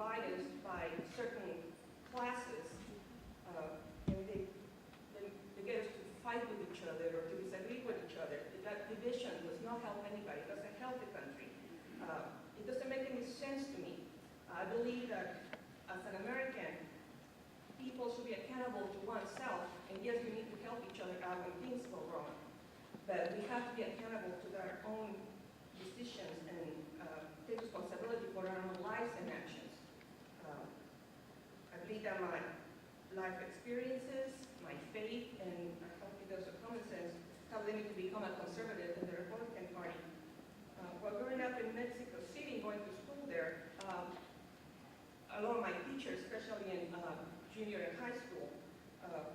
divide us by certain classes, and they get us to fight with each other or to disagree with each other. That division does not help anybody. It doesn't help the country. It doesn't make any sense to me. I believe that as an American, people should be accountable to oneself, and yes, we need to help each other out when things go wrong, but we have to be accountable to our own decisions and take responsibility for our own lives and actions. I believe that my life experiences, my faith, and I hope it does with common sense, have led me to become a conservative in the Republican Party. While growing up in Mexico City, going to school there, a lot of my teachers, especially in junior and high school,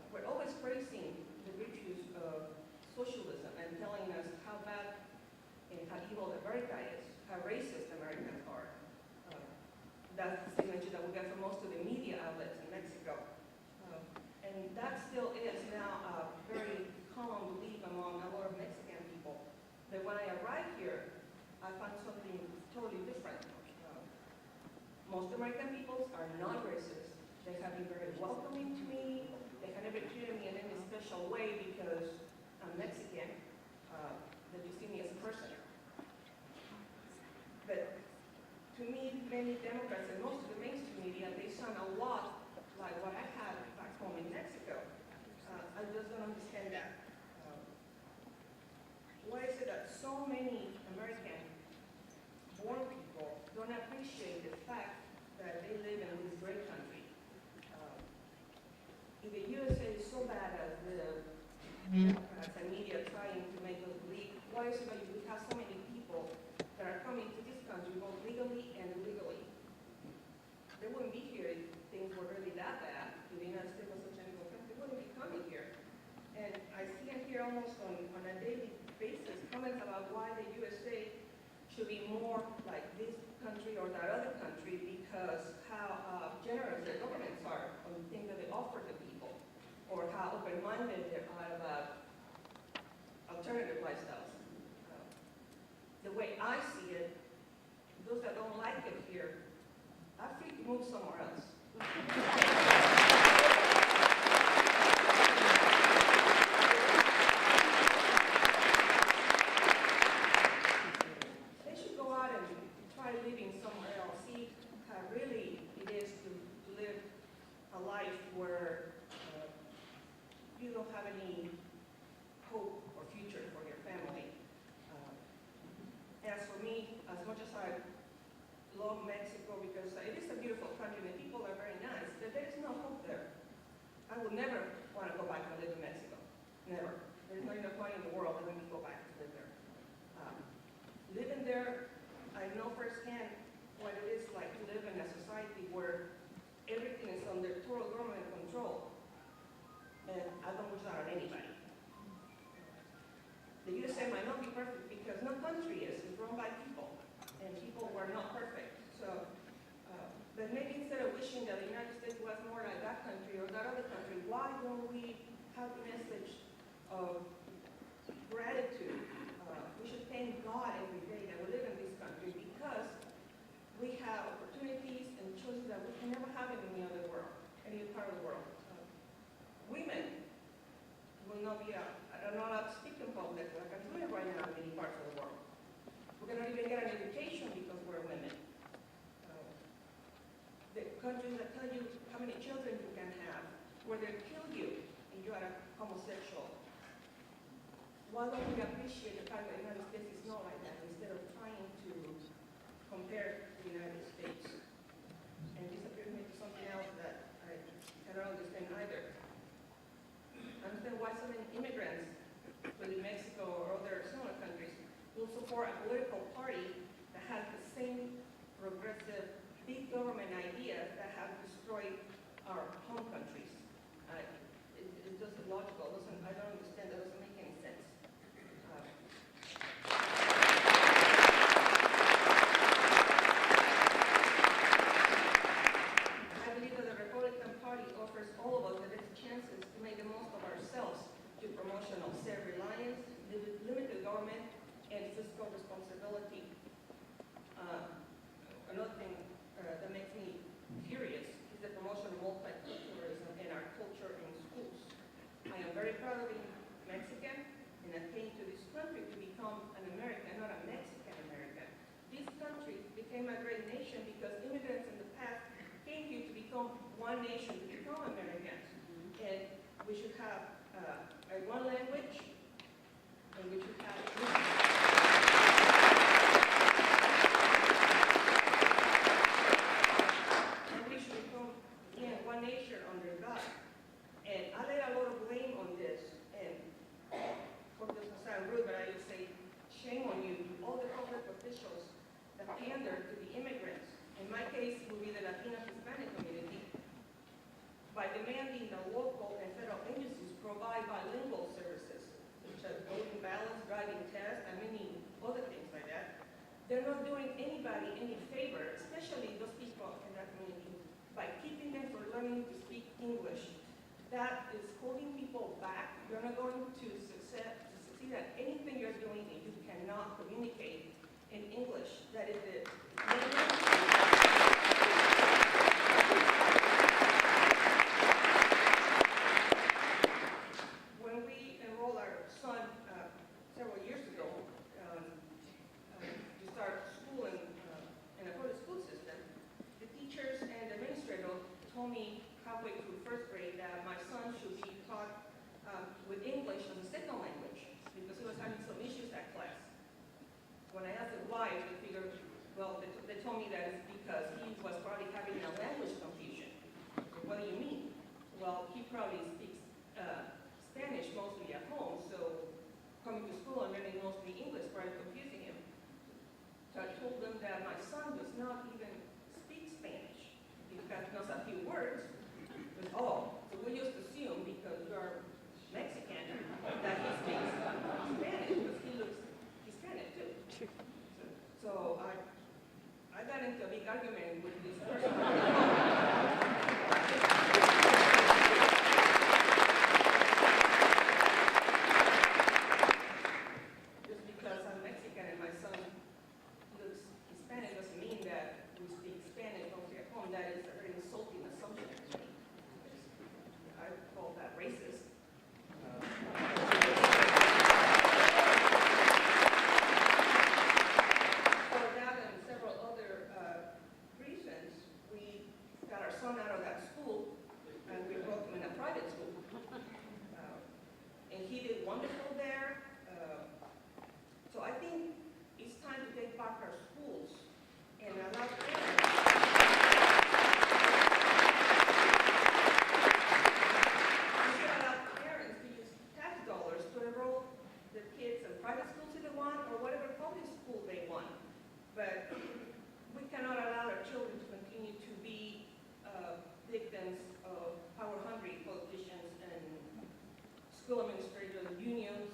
were always praising the virtues of socialism and telling us how bad and how evil America is, how racist Americans are. That's the signature that we get from most of the media outlets in Mexico. And that still is now a very common belief among a lot of Mexican people. But when I arrived here, I found something totally different. Most American peoples are not racist. They have been very welcoming to me. They have never treated me in any special way because I'm Mexican. They just see me as a person. But to me, many Democrats and most of the mainstream media, they sound a lot like what I had back home in Mexico. I just don't understand that. Why is it that so many American-born people don't appreciate the fact that they live in this great country? If the USA is so bad as the Democrats and media trying to make us believe, why is it that we have so many people that are coming to this country both legally and illegally? They wouldn't be here if things were really that bad. If the United States was such an evil country, they wouldn't be coming here. And I see and hear almost on a daily basis comments about why the USA should be more like this country or that other country because how generous their governments are on the things that they offer to people, or how open-minded they are about alternative lifestyles. The way I see it, those that don't like it here are free to move somewhere else. They should go out and try living somewhere else, see how really it is to live a life where you don't have any hope or future for your family. As for me, as much as I love Mexico because it is a beautiful country and the people are very nice, but there is no hope there. I would never want to go back and live in Mexico. Never. There's not enough money in the world that let me go back to live there. Living there, I know firsthand what it is like to live in a society where everything is under total government control. And I don't wish that on anybody. The USA might not be perfect because no country is. It's run by people, and people were not perfect. So, but maybe instead of wishing that the United States was more like that country or that other country, why don't we have the message of gratitude? We should thank God every day that we live in this country because we have opportunities and choices that we can never have in any other world, any part of the world. Women will not be are not allowed to speak in public like I'm doing right now in many parts of the world. We cannot even get an education because we're women. The countries that tell you how many children you can have, where they kill you if you are a homosexual. Why don't we appreciate the fact that the United States is not like that instead of trying to compare to the United States? And this appears to something else that I cannot understand either. I understand why so many immigrants, whether in Mexico or other similar countries, will support a political party that has the same progressive, big government ideas that have destroyed our home countries. It's just illogical. I don't understand. That doesn't make any sense. I believe that the Republican Party offers all of us the best chances to make the most of ourselves through promotion of self-reliance, limited government, and fiscal responsibility. Another thing that makes me we should have a one language, and we should have and we should become again one nation under God. And I lay a lot of blame on this, and for this to sound rude, but I would say shame on you, all the public officials that pander to the immigrants. In my case, it would be the Latino Hispanic community, by demanding that local and federal agencies provide bilingual services, such as voting ballots, driving tests, and many other things like that. They're not doing anybody any favor, especially those people in that community, by keeping them from learning to speak English. That is holding people back. You're not going to succeed at anything you're doing if you cannot communicate in English. That is the when we enrolled our son several years ago to start school in a public school system, the teachers and the administrator told me halfway through first grade that my son should be taught with English as a second language because he was having some issues at class. When I asked them why, they figured, well, they told me that it's because he was probably having a language confusion. What do you mean? Well, he probably speaks Spanish mostly at home, so coming to school and learning mostly English probably confusing him. So I told them that my son does not even speak Spanish. In fact, knows a few words. But, so we just assume because you're Mexican that he speaks Spanish because he looks Hispanic too. So I got into a big argument with this person. Just because I'm Mexican and my son looks Hispanic doesn't mean that we speak Spanish mostly at home. That is a very insulting assumption to me. I call that racist. For that and several other reasons, we got our son out of that school and we brought him in a private school. And he did wonderful there. So I think it's time to take back our schools and allow parents. We should allow parents to use tax dollars to enroll their kids in private schools if they want or whatever public school they want. But we cannot allow our children to continue to be victims of power-hungry politicians and school administrators, unions.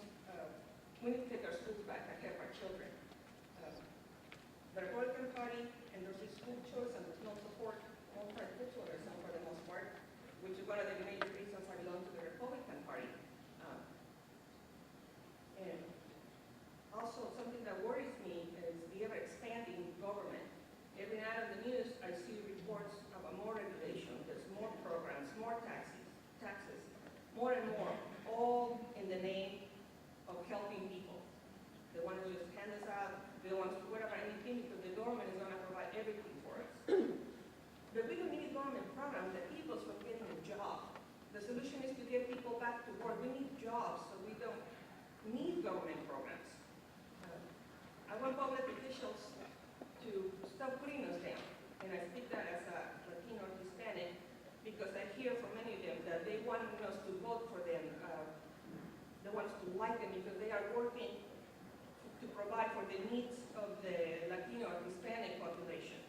We need to take our schools back and help our children. The Republican Party endorses school choice and does not support multiculturalism for the most part, which is one of the major reasons I belong to the Republican Party. And also, something that worries me is the ever-expanding government. Every night on the news, I see reports about more regulation. There's more programs, more taxes, more and more, all in the name of helping people. They want to just hand us out. They don't want to do whatever anything because the government is going to provide everything for us. But we don't need a government program that keeps us from getting a job. The solution is to get people back to work. We need jobs, so we don't need government programs. I want public officials to stop putting us down. And I speak that as a Latino or Hispanic because I hear from many of them that they want us to vote for them. They want us to like them because they are working to provide for the needs of the Latino or Hispanic population.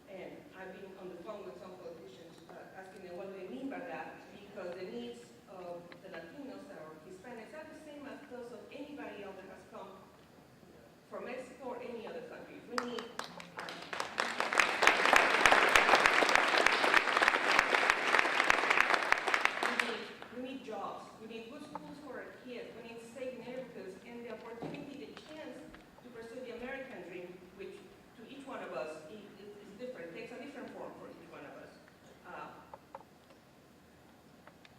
And I've been on the phone with some politicians asking them what they mean by that because the needs of the Latinos or Hispanics are the same as those of anybody else that has come from Mexico or any other country. We need jobs. We need good schools for our kids. We need safe neighborhoods and the opportunity, the chance to pursue the American dream, which to each one of us is different. It takes a different form for each one of us.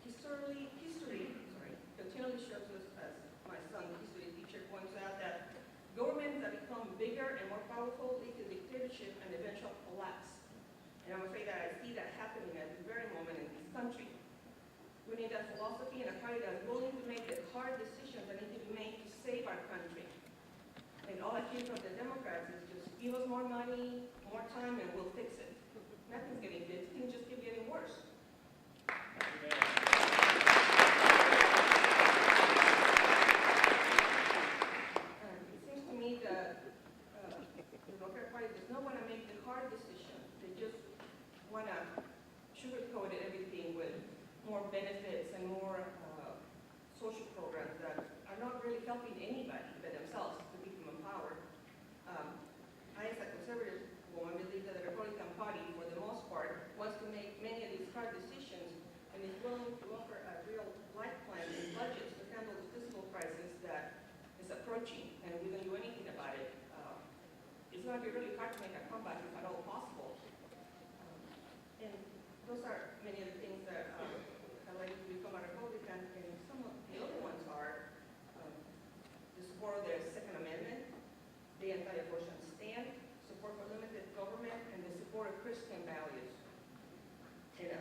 History continually shows us, as my son, the history teacher, points out, that governments that become bigger and more powerful lead to dictatorship and eventual collapse. And I'm afraid that I see that happening at this very moment in this country. We maintain that philosophy and a party that's willing to make the hard decisions that need to be made to save our country. And all I hear from the Democrats is just give us more money, more time, and we'll fix it. Nothing's getting fixed, things just keep getting worse. It seems to me that the Democratic Party does not want to make the hard decisions. They just want to sugarcoat everything with more benefits and more social programs that are not really helping anybody but themselves to keep them in power. I, as a conservative woman, believe that the Republican Party, for the most part, wants to make many of these hard decisions and is willing to offer a real life plan and budgets to handle the fiscal crisis that is approaching, and we don't do anything about it. It's going to be really hard to make a comeback if at all possible. And those are many of the things that I'd like to become a Republican, and some of the other ones are the support of the Second Amendment, the anti-abortion stand, support for limited government, and the support of Christian values. And